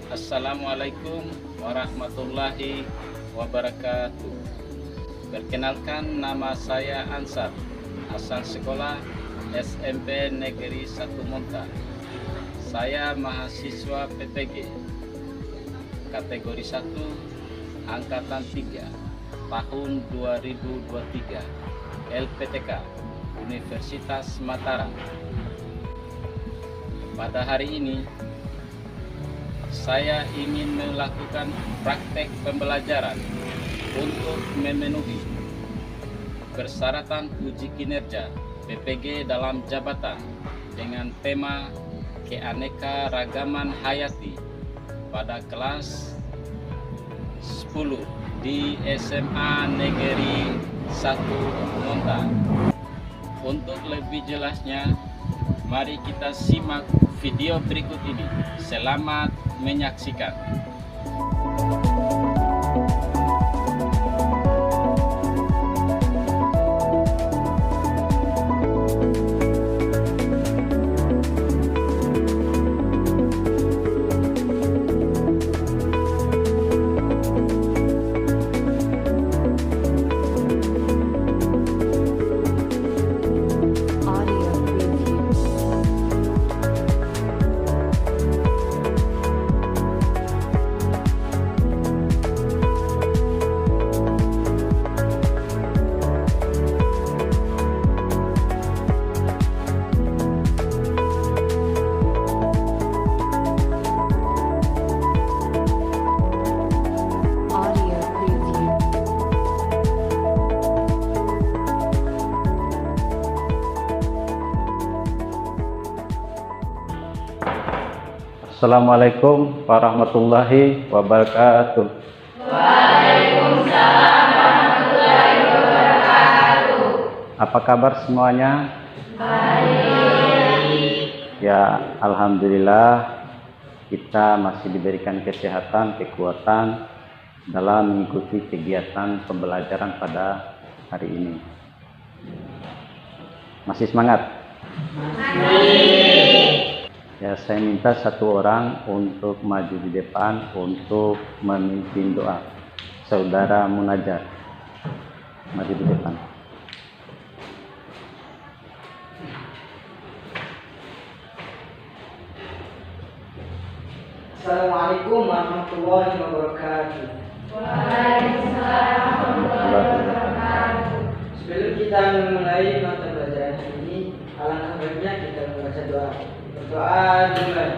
Assalamualaikum warahmatullahi wabarakatuh. Perkenalkan, nama saya Ansar, asal sekolah SMP Negeri 1 Monta. Saya mahasiswa PPG kategori 1 angkatan 3 tahun 2023 LPTK Universitas Mataram. Pada hari ini saya ingin melakukan praktek pembelajaran untuk memenuhi persyaratan uji kinerja PPG dalam jabatan dengan tema keanekaragaman hayati pada kelas 10 di SMA Negeri 1 Monta. Untuk lebih jelasnya, mari kita simak video berikut ini. Selamat menyaksikan. Assalamualaikum warahmatullahi wabarakatuh. Waalaikumsalam warahmatullahi wabarakatuh. Apa kabar semuanya? Baik. Ya, alhamdulillah kita masih diberikan kesehatan, kekuatan dalam mengikuti kegiatan pembelajaran pada hari ini. Masih semangat? Ya, saya minta satu orang untuk maju di depan untuk memimpin doa. Saudara Munajat, maju di depan. Assalamualaikum warahmatullahi wabarakatuh. Waalaikumsalam warahmatullahi wabarakatuh. Sebelum kita memulai mata pelajaran ini, alangkah baiknya kita membaca doa. Berdoa dimulai.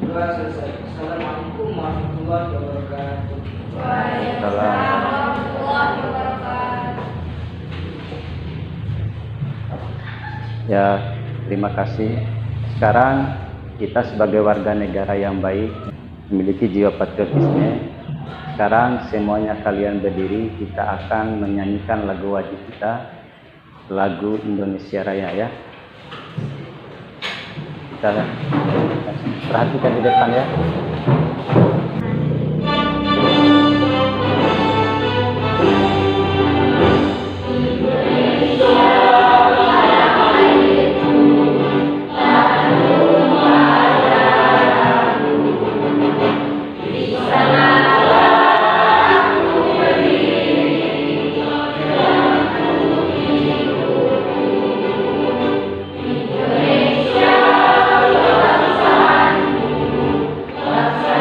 Doa selesai. Assalamualaikum warahmatullahi wabarakatuh. Waalaikumsalam warahmatullahi wabarakatuh. Ya, terima kasih. Sekarang kita sebagai warga negara yang baik, memiliki jiwa patriotisme. Sekarang semuanya kalian berdiri, kita akan menyanyikan lagu wajib kita, lagu Indonesia Raya ya. Kita perhatikan di depan ya. Indonesia, bangsa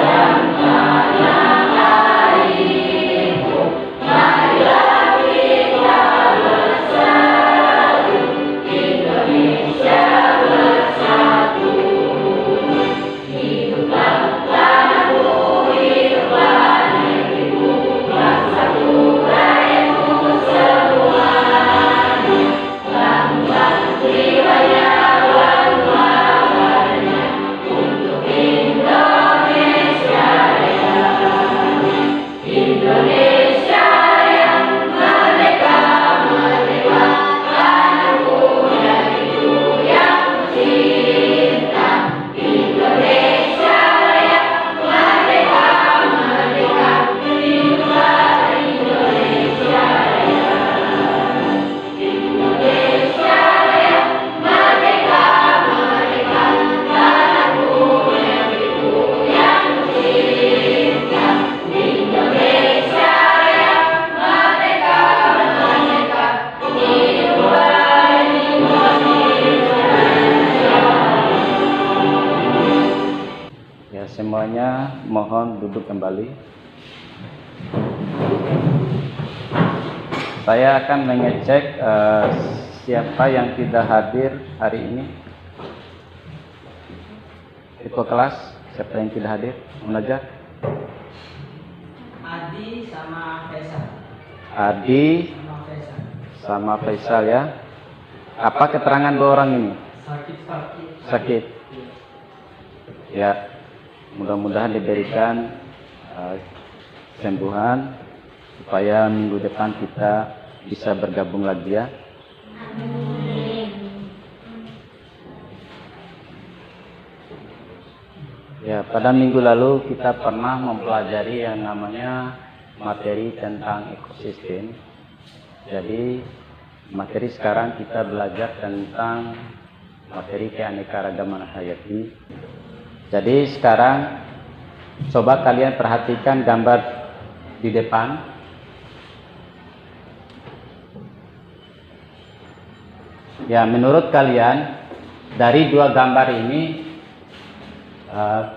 semuanya mohon duduk kembali. Saya akan mengecek siapa yang tidak hadir hari ini. Ketua kelas, siapa yang tidak hadir? Munajat. Adi sama Faisal. Adi Sama Faisal. sama Faisal ya. Apa keterangan dua orang ini? Sakit. Ya, mudah-mudahan diberikan kesembuhan supaya minggu depan kita bisa bergabung lagi ya. Ya, pada minggu lalu kita pernah mempelajari yang namanya materi tentang ekosistem. Jadi materi sekarang kita belajar tentang materi keanekaragaman hayati. Jadi sekarang coba kalian perhatikan gambar di depan. Ya, menurut kalian dari dua gambar ini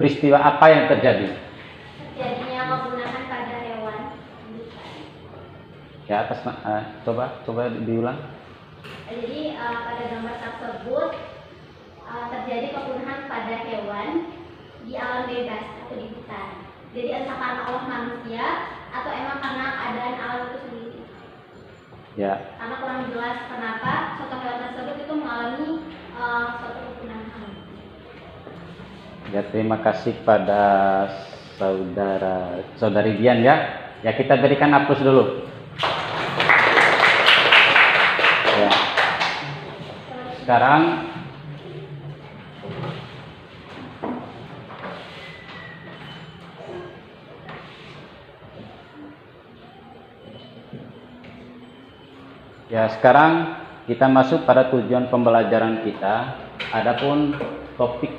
peristiwa apa yang terjadi? Terjadinya kepunahan pada hewan. Ya, atas coba diulang. Jadi pada gambar tersebut terjadi kepunahan pada hewan di alam bebas atau di hutan. Jadi entah karena olah manusia atau emang karena keadaan alam itu sendiri. Ya. Karena kurang jelas kenapa suatu hewan tersebut itu mengalami suatu kepunahan. Ya, terima kasih pada saudari Dian ya. Ya, kita berikan aplaus dulu. Ya. Sekarang kita masuk pada tujuan pembelajaran kita. Adapun topik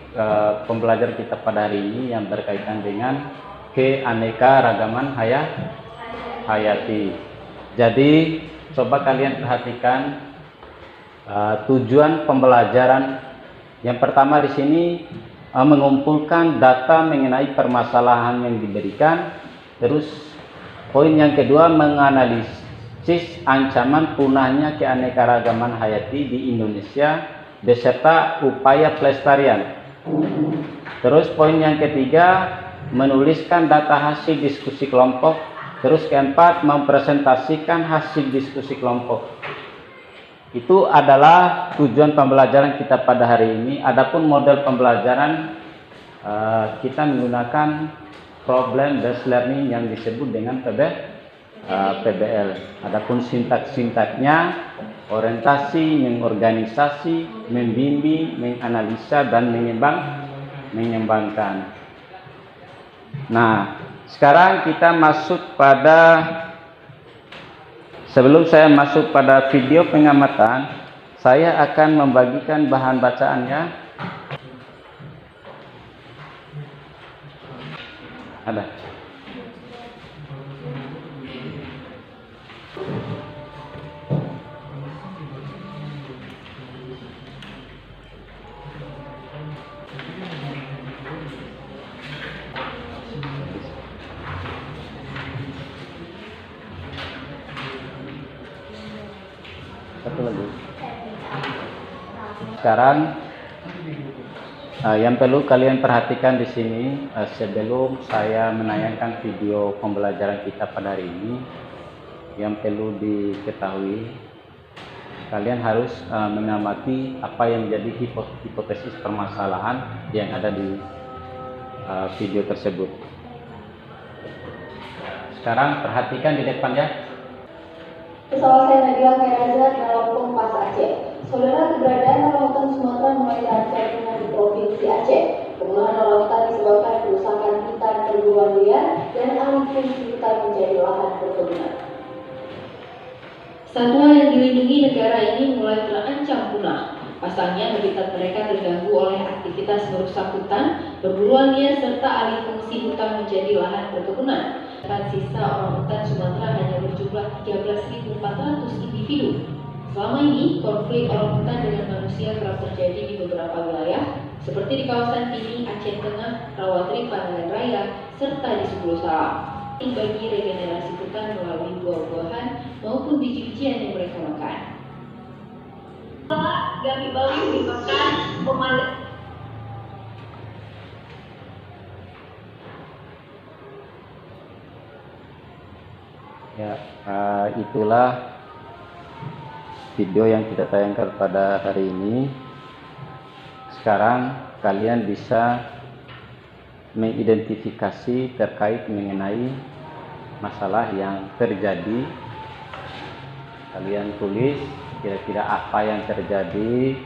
pembelajaran kita pada hari ini yang berkaitan dengan keanekaragaman hayati. Jadi coba kalian perhatikan tujuan pembelajaran. Yang pertama di sini mengumpulkan data mengenai permasalahan yang diberikan. Terus poin yang kedua menganalisis ancaman punahnya keanekaragaman hayati di Indonesia beserta upaya pelestarian. Terus poin yang ketiga menuliskan data hasil diskusi kelompok. Terus keempat mempresentasikan hasil diskusi kelompok. Itu adalah tujuan pembelajaran kita pada hari ini. Adapun model pembelajaran kita menggunakan problem based learning yang disebut dengan PBL. Adapun sintaknya orientasi, mengorganisasi, membimbing, menganalisa dan mengembangkan. Nah, sekarang kita masuk pada, sebelum saya masuk pada video pengamatan, saya akan membagikan bahan bacaannya. Ada. Satu lagi. Sekarang yang perlu kalian perhatikan di sini sebelum saya menayangkan video pembelajaran kita pada hari ini, yang perlu diketahui, kalian harus mengamati apa yang menjadi hipotesis permasalahan yang ada di video tersebut. Sekarang perhatikan di depan ya. Pesawat saya Nabila Khairazah dalam Kompas Aceh. Saudara, keberadaan lautan Sumatera mulai terancam punah di Provinsi Aceh. Pemunahan lautan disebabkan kerusakan hutan perburuan liar dan alih fungsi hutan menjadi lahan perkebunan. Satwa yang dilindungi negara ini mulai terancam punah. Pasalnya, habitat mereka terganggu oleh aktivitas merusak hutan, perburuan liar serta alih fungsi hutan menjadi lahan perkebunan. Sisa orang hutan Sumatera hanya berjumlah 13.400 individu. Selama ini, konflik orangutan dengan manusia kerap terjadi di beberapa wilayah, seperti di kawasan Pini, Aceh Tengah, Rawatri, Pangandaran Raya, serta di Sepuluh Salam. Bagi regenerasi hutan melalui buah-buahan maupun biji-bijian yang mereka makan. Gami Bali merupakan pemandangan Ya, itulah video yang kita tayangkan pada hari ini. Sekarang kalian bisa mengidentifikasi terkait mengenai masalah yang terjadi. Kalian tulis kira-kira apa yang terjadi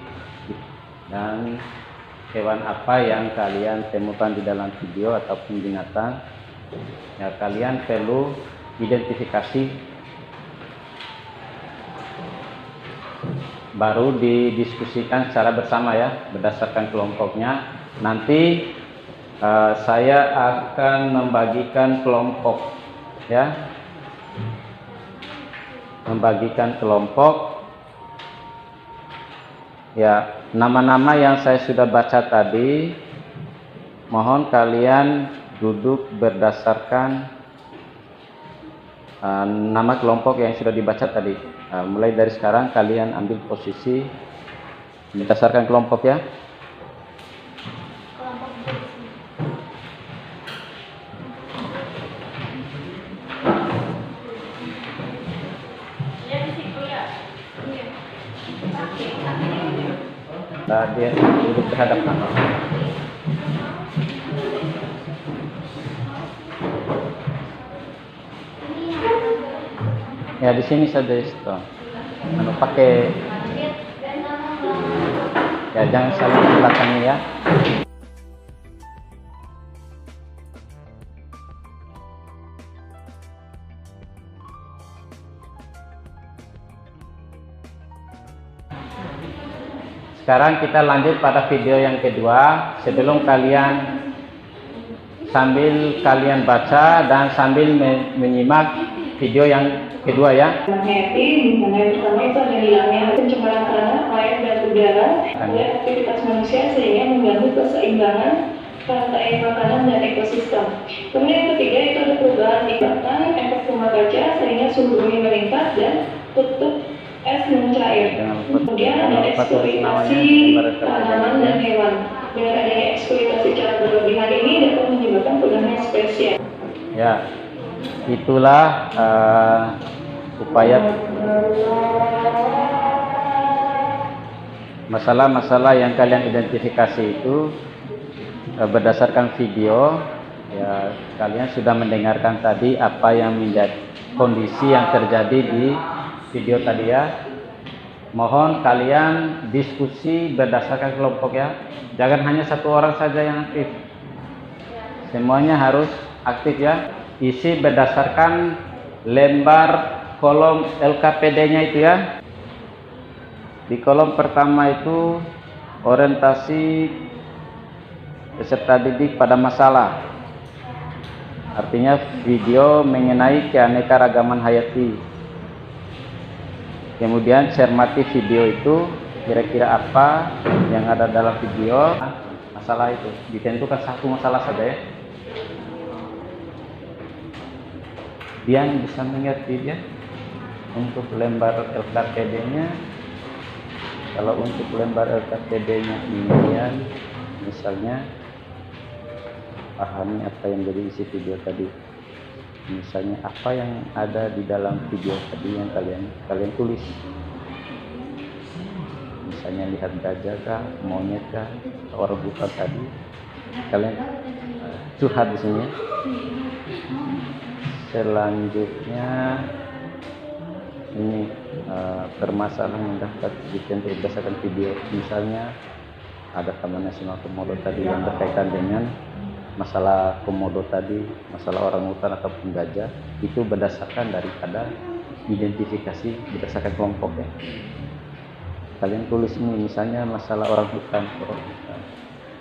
dan hewan apa yang kalian temukan di dalam video ataupun binatang. Ya, kalian perlu identifikasi, baru didiskusikan secara bersama ya, berdasarkan kelompoknya. Nanti saya akan membagikan kelompok ya, membagikan kelompok ya. Nama-nama yang saya sudah baca tadi, mohon kalian duduk berdasarkan nama kelompok yang sudah dibaca tadi. Mulai dari sekarang kalian ambil posisi berdasarkan kelompok ya. Dia duduk berhadapan. Ya, di sini saja itu. Pakai ya, jangan saling di belakangnya ya. Sekarang kita lanjut pada video yang kedua. Sebelum sambil kalian baca dan sambil menyimak video yang kedua ya. Hayati, yang pertama itu ada hilangnya pencemaran tanah, air, dan udara oleh aktivitas manusia sehingga mengganggu keseimbangan rantai makanan dan ekosistem. Kemudian yang ketiga itu ada perubahan ikatan, efek rumah kaca sehingga suhu bumi meningkat dan tutup es mencair. Kemudian ada eksploitasi tanaman dan hewan. Dengan adanya eksploitasi cara berlebihan ini dapat menyebabkan punahnya spesies. Ya, itulah upaya masalah-masalah yang kalian identifikasi itu berdasarkan video ya. Kalian sudah mendengarkan tadi apa yang menjadi kondisi yang terjadi di video tadi ya. Mohon kalian diskusi berdasarkan kelompok ya. Jangan hanya satu orang saja yang aktif, semuanya harus aktif ya. Isi berdasarkan lembar kolom LKPD-nya itu ya. Di kolom pertama itu orientasi peserta didik pada masalah, artinya video mengenai keanekaragaman hayati. Kemudian cermati video itu, kira-kira apa yang ada dalam video. Masalah itu ditentukan satu masalah saja ya. Dia bisa mengerti ya. Untuk lembar LKPD-nya, kalau untuk lembar LKPD-nya ini ya, misalnya pahami apa yang jadi isi video tadi. Misalnya apa yang ada di dalam video tadi yang kalian tulis. Misalnya lihat gajah kah, monyet kah, orang hutan tadi. Kalian curhat di sini. Selanjutnya ini permasalahan yang dapat ditentu berdasarkan video. Misalnya ada Taman Nasional Komodo tadi yang berkaitan dengan masalah komodo tadi, masalah orang hutan ataupun gajah, itu berdasarkan daripada identifikasi berdasarkan kelompok ya. Kalian tulis ini misalnya masalah orang hutan.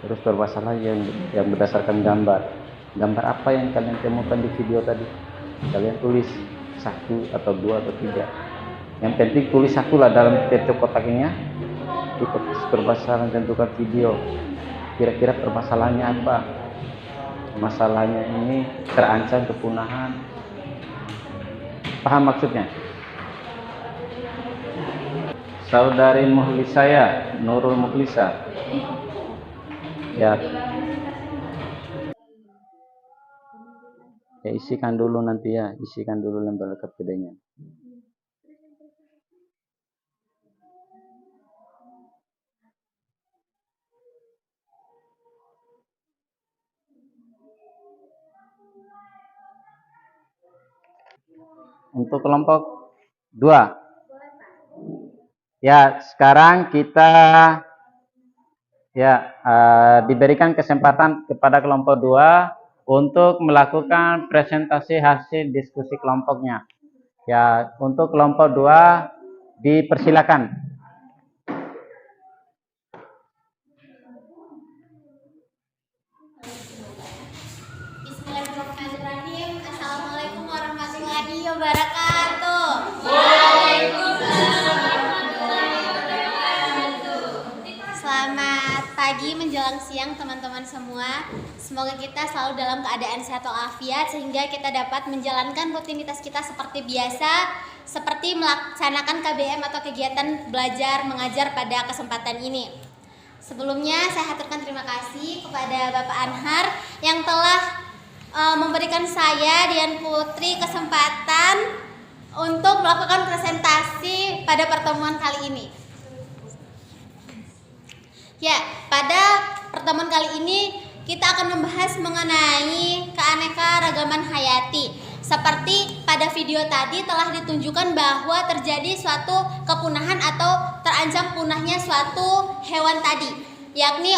Terus bermasalah yang berdasarkan gambar apa yang kalian temukan di video tadi, kalian tulis 1 atau 2 atau 3. Yang penting tulis satu lah dalam tiap kotak ini ya. Hipotesis permasalahan, tentukan video. Kira-kira permasalahannya apa? Masalahnya ini terancam kepunahan. Paham maksudnya? Saudari Muhlisaya, Nurul Muhlisa. Ya. Ya, isikan dulu nanti ya, isikan dulu lembar KPD-nya. Untuk kelompok 2. Ya, sekarang kita diberikan kesempatan kepada kelompok 2 untuk melakukan presentasi hasil diskusi kelompoknya. Ya, untuk kelompok 2 dipersilakan. Bismillahirrahmanirrahim. Assalamualaikum warahmatullahi wabarakatuh. Selamat pagi menjelang siang teman-teman semua. Semoga kita selalu dalam keadaan sehat walafiat sehingga kita dapat menjalankan rutinitas kita seperti biasa, seperti melaksanakan KBM atau kegiatan belajar mengajar pada kesempatan ini. Sebelumnya saya haturkan terima kasih kepada Bapak Anhar yang telah memberikan saya Dian Putri kesempatan untuk melakukan presentasi pada pertemuan kali ini. Ya, pada pertemuan kali ini kita akan membahas mengenai keanekaragaman hayati. Seperti pada video tadi telah ditunjukkan bahwa terjadi suatu kepunahan atau terancam punahnya suatu hewan tadi, yakni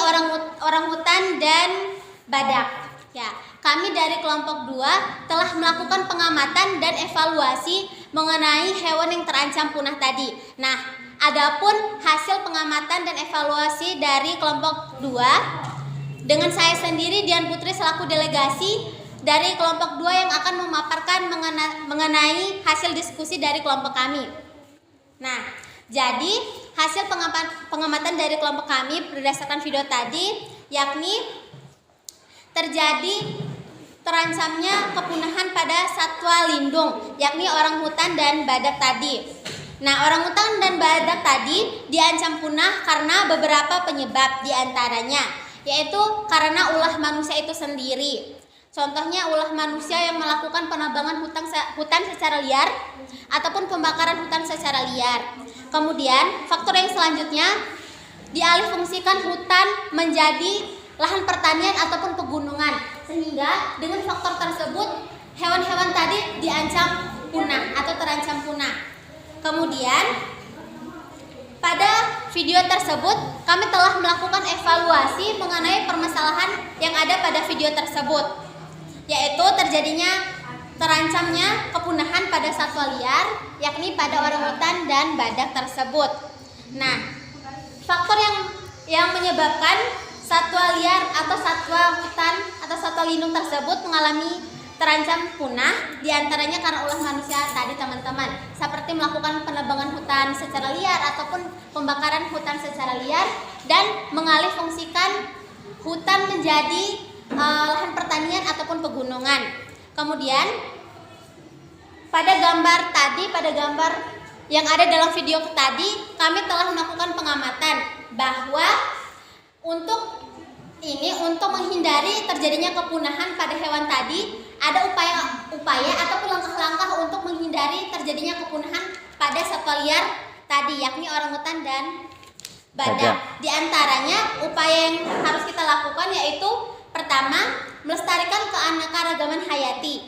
orangutan dan badak. Ya, kami dari kelompok 2 telah melakukan pengamatan dan evaluasi mengenai hewan yang terancam punah tadi. Nah, adapun hasil pengamatan dan evaluasi dari kelompok 2 dengan saya sendiri Dian Putri selaku delegasi dari kelompok 2 yang akan memaparkan mengenai hasil diskusi dari kelompok kami. Nah, jadi hasil pengamatan dari kelompok kami berdasarkan video tadi yakni terjadi terancamnya kepunahan pada satwa lindung yakni orangutan dan badak tadi. Nah, orangutan dan badak tadi diancam punah karena beberapa penyebab, diantaranya yaitu karena ulah manusia itu sendiri. Contohnya ulah manusia yang melakukan penebangan hutan secara liar ataupun pembakaran hutan secara liar. Kemudian faktor yang selanjutnya dialihfungsikan hutan menjadi lahan pertanian ataupun pegunungan, sehingga dengan faktor tersebut hewan-hewan tadi diancam punah atau terancam punah. Kemudian pada video tersebut kami telah melakukan evaluasi mengenai permasalahan yang ada pada video tersebut, yaitu terjadinya terancamnya kepunahan pada satwa liar yakni pada orangutan dan badak tersebut. Nah, faktor yang menyebabkan satwa liar atau satwa hutan atau satwa lindung tersebut mengalami terancam punah diantaranya karena ulah manusia tadi teman-teman, seperti melakukan penebangan hutan secara liar ataupun pembakaran hutan secara liar dan mengalihfungsikan hutan menjadi lahan pertanian ataupun pegunungan. Kemudian pada gambar yang ada dalam video tadi kami telah melakukan pengamatan bahwa untuk menghindari terjadinya kepunahan pada hewan tadi ada upaya ataupun langkah-langkah untuk menghindari terjadinya kepunahan pada satwa liar tadi yakni orangutan dan badak. Di antaranya upaya yang harus kita lakukan yaitu pertama, melestarikan keanekaragaman hayati,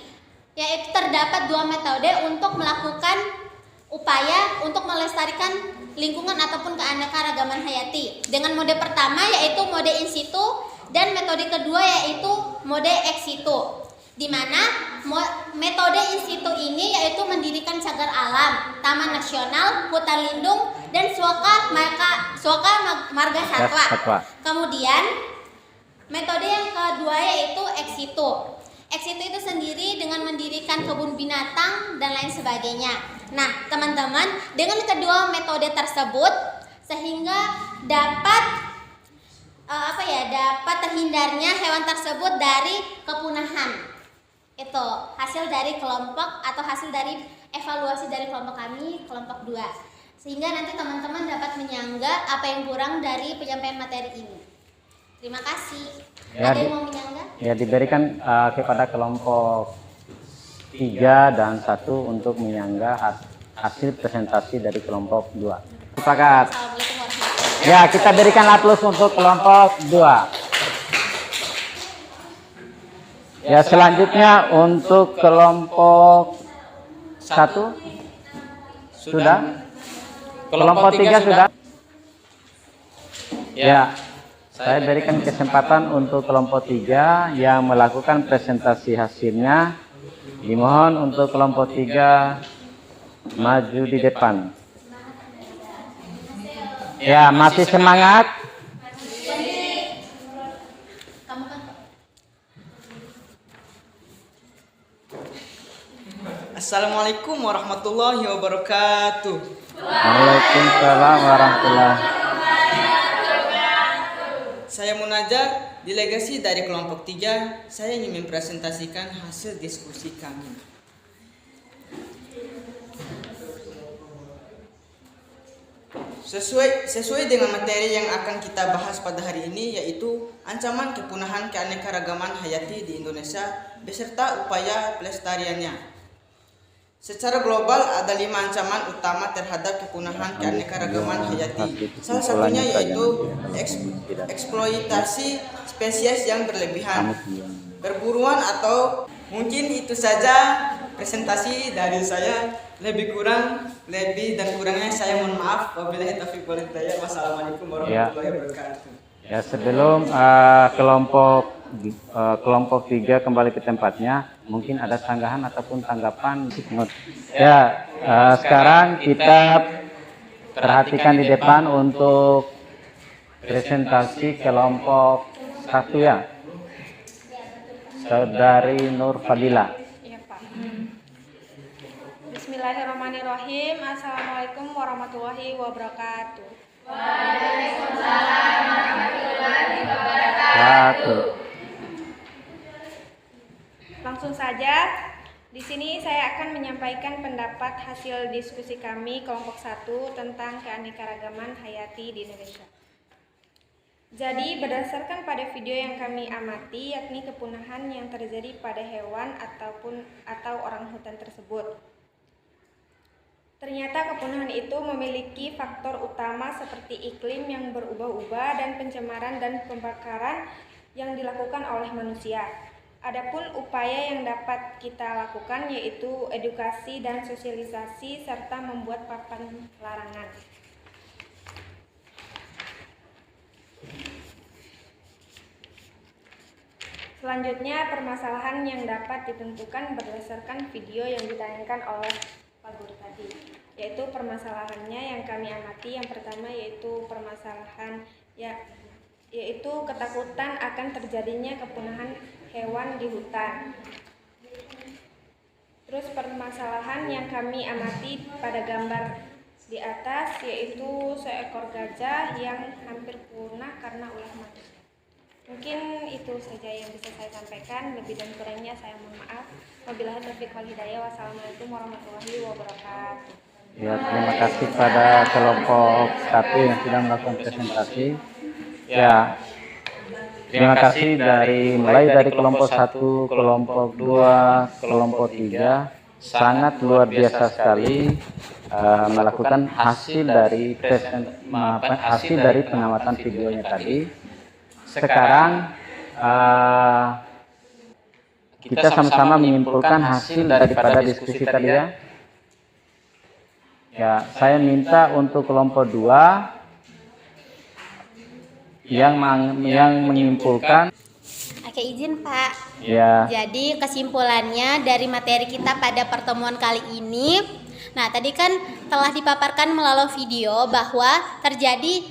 yaitu terdapat 2 metode untuk melakukan upaya untuk melestarikan lingkungan ataupun keanekaragaman hayati. Dengan mode pertama yaitu mode in situ dan metode kedua yaitu mode ex situ. Di mana metode in situ ini yaitu mendirikan cagar alam, taman nasional, hutan lindung dan suaka marga satwa. Kemudian metode yang kedua yaitu ex situ. Ex itu sendiri dengan mendirikan kebun binatang dan lain sebagainya. Nah, teman-teman, dengan kedua metode tersebut sehingga dapat dapat terhindarnya hewan tersebut dari kepunahan. Itu hasil dari kelompok atau hasil dari evaluasi dari kelompok kami, kelompok 2. Sehingga nanti teman-teman dapat menyangga apa yang kurang dari penyampaian materi ini. Terima kasih. Ya, Ada yang mau menyangga? Ya, diberikan kepada kelompok 3 dan 1 untuk menyangga hasil presentasi dari kelompok 2. Sepakat. Assalamualaikum warahmatullahi wabarakatuh. Ya, kita berikan aplaus untuk kelompok 2. Ya, selanjutnya untuk kelompok 1 sudah. Kelompok 3 sudah. Ya, saya berikan kesempatan untuk kelompok 3 yang melakukan presentasi hasilnya. Dimohon untuk kelompok 3 maju di depan. Ya, masih semangat. Assalamualaikum warahmatullahi wabarakatuh. Waalaikumsalam warahmatullahi. Saya Munajat, delegasi dari kelompok 3. Saya ingin mempresentasikan hasil diskusi kami. Sesuai dengan materi yang akan kita bahas pada hari ini, yaitu ancaman kepunahan keanekaragaman hayati di Indonesia beserta upaya pelestariannya. Secara global ada 5 ancaman utama terhadap kepunahan keanekaragaman hayati. Salah satunya yaitu eksploitasi spesies yang berlebihan, perburuan, atau mungkin itu saja presentasi dari saya. Lebih dan kurangnya saya mohon maaf. Wabillahi taufiq wal hidayah. Wassalamualaikum warahmatullahi wabarakatuh. Ya, sebelum kelompok 3 kembali ke tempatnya, mungkin ada sanggahan ataupun tanggapan. Ya, sekarang kita perhatikan di depan untuk presentasi kelompok 1 ya. Saudari Nur Fadila. Iya, Pak. Bismillahirrahmanirrahim. Assalamualaikum warahmatullahi wabarakatuh. Waalaikumsalam warahmatullahi wabarakatuh. Langsung saja, di sini saya akan menyampaikan pendapat hasil diskusi kami kelompok 1 tentang keanekaragaman hayati di Indonesia. Jadi, berdasarkan pada video yang kami amati, yakni kepunahan yang terjadi pada hewan atau orang hutan tersebut. Ternyata kepunahan itu memiliki faktor utama seperti iklim yang berubah-ubah dan pencemaran dan pembakaran yang dilakukan oleh manusia. Adapun upaya yang dapat kita lakukan yaitu edukasi dan sosialisasi serta membuat papan larangan. Selanjutnya, permasalahan yang dapat ditentukan berdasarkan video yang ditayangkan oleh Pak Guru tadi, yaitu permasalahannya yang kami amati. Yang pertama yaitu permasalahan yaitu ketakutan akan terjadinya kepunahan hewan di hutan. Terus permasalahan yang kami amati pada gambar di atas yaitu seekor gajah yang hampir punah karena ulah manusia. Mungkin itu saja yang bisa saya sampaikan. Lebih dan kurangnya saya mohon maaf. Wabillahi taufiq wal hidayah. Wassalamualaikum warahmatullahi wabarakatuh. Ya, terima kasih pada kelompok 1 yang sudah melakukan presentasi. Ya, terima kasih mulai dari kelompok 1, kelompok 2, kelompok 3. Sangat luar biasa sekali melakukan hasil dari pengamatan videonya tadi. Sekarang kita sama-sama menyimpulkan hasil daripada diskusi tadi ya. Ya, saya minta untuk kelompok 2 yang menyimpulkan. Oke, izin Pak. Ya. Jadi kesimpulannya dari materi kita pada pertemuan kali ini, nah tadi kan telah dipaparkan melalui video bahwa terjadi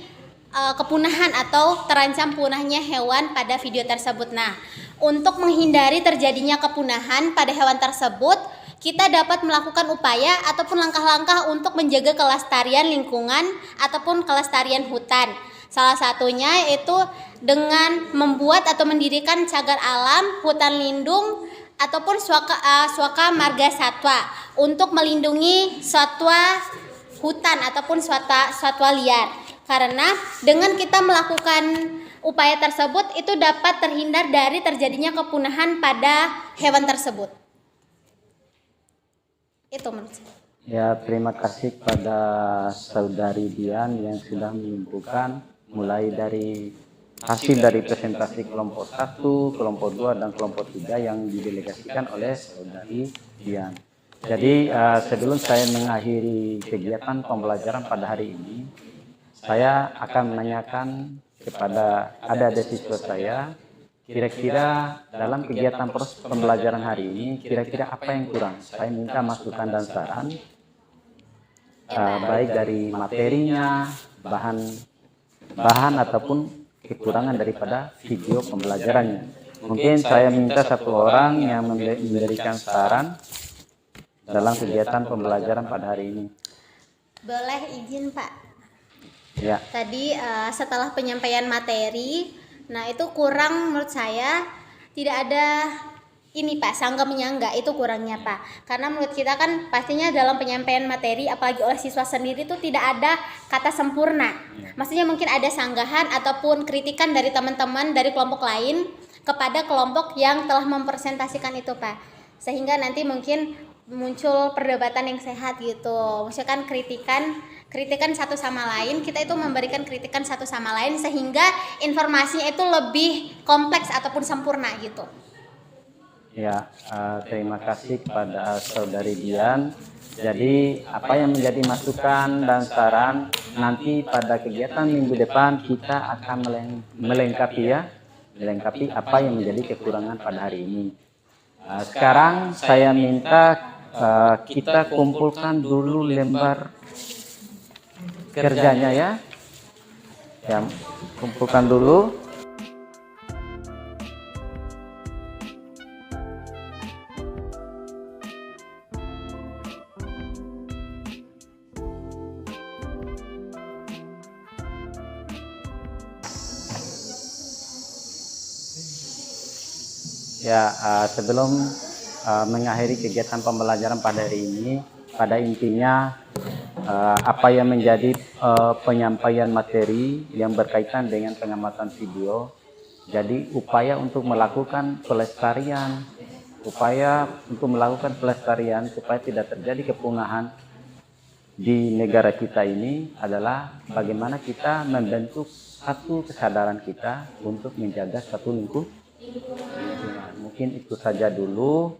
kepunahan atau terancam punahnya hewan pada video tersebut. Nah, untuk menghindari terjadinya kepunahan pada hewan tersebut, kita dapat melakukan upaya ataupun langkah-langkah untuk menjaga kelestarian lingkungan ataupun kelestarian hutan. Salah satunya yaitu dengan membuat atau mendirikan cagar alam, hutan lindung, ataupun swaka marga satwa untuk melindungi satwa hutan ataupun satwa liar. Karena dengan kita melakukan upaya tersebut itu dapat terhindar dari terjadinya kepunahan pada hewan tersebut. Itu menurut saya. Ya, terima kasih kepada Saudari Dian yang sudah menyimpulkan mulai dari hasil dari presentasi kelompok 1, kelompok 2, dan kelompok 3 yang didelegasikan oleh Saudari Dian. Jadi sebelum saya mengakhiri kegiatan pembelajaran pada hari ini, saya akan menanyakan kepada adik-adik siswa saya, kira-kira dalam kegiatan proses pembelajaran hari ini, kira-kira apa yang kurang? Saya minta masukan dan saran, baik dari materinya, bahan ataupun kekurangan daripada video pembelajarannya. Mungkin saya minta satu orang yang memberikan saran dalam kegiatan pembelajaran pada hari ini. Boleh izin Pak. Ya. Tadi setelah penyampaian materi, nah itu kurang menurut saya, tidak ada ini Pak, sangga menyangga, itu kurangnya Pak. Karena menurut kita kan pastinya dalam penyampaian materi apalagi oleh siswa sendiri itu tidak ada kata sempurna. Maksudnya mungkin ada sanggahan ataupun kritikan dari teman-teman dari kelompok lain kepada kelompok yang telah mempresentasikan itu Pak. Sehingga nanti mungkin muncul perdebatan yang sehat gitu. Maksudnya kan kritikan satu sama lain, kita itu memberikan kritikan satu sama lain sehingga informasinya itu lebih kompleks ataupun sempurna gitu. Ya, terima kasih kepada Saudari Dian. Jadi apa yang menjadi masukan dan saran nanti pada kegiatan minggu depan kita akan melengkapi apa yang menjadi kekurangan pada hari ini. Sekarang saya minta kita kumpulkan dulu lembar kerjanya ya. Ya, kumpulkan dulu. Ya, sebelum mengakhiri kegiatan pembelajaran pada hari ini, pada intinya apa yang menjadi penyampaian materi yang berkaitan dengan pengamatan video. Jadi upaya untuk melakukan pelestarian, supaya tidak terjadi kepunahan di negara kita ini adalah bagaimana kita membentuk satu kesadaran kita untuk menjaga satu lingkungan. Mungkin itu saja dulu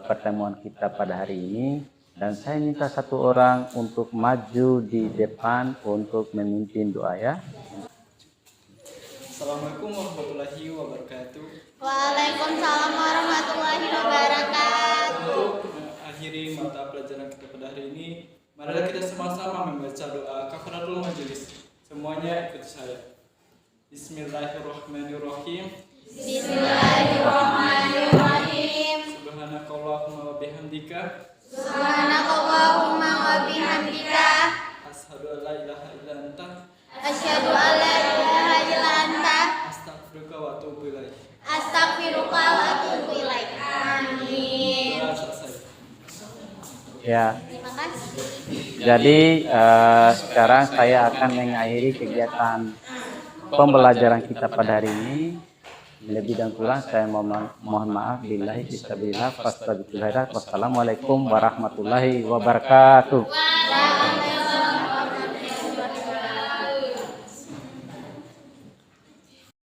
pertemuan kita pada hari ini, dan saya minta satu orang untuk maju di depan untuk memimpin doa ya. Assalamualaikum warahmatullahi wabarakatuh. Waalaikumsalam warahmatullahi wabarakatuh. Untuk mengakhiri mata pelajaran kita pada hari ini, marilah kita sama-sama membaca doa kafaratul majelis. Semuanya ikut saya. Bismillahirrahmanirrahim. Bismillahirrahmanirrahim. Subhanakallahumma wa bihamdika. Subhanakallahumma wa bihamdika. Asyhadu an la ilaha illa anta. Asyhadu an la ilaha illa anta. Astaghfiruka wa atubu ilaik. Astaghfiruka wa atubu ilaik. Amin. Doa selesai. Ya. Terima kasih. Jadi sekarang saya akan mengakhiri kegiatan pembelajaran kita pada hari ini. Lebih dan kurang saya mohon maaf. Billahi fisabilillah. Wassalamualaikum warahmatullahi wabarakatuh.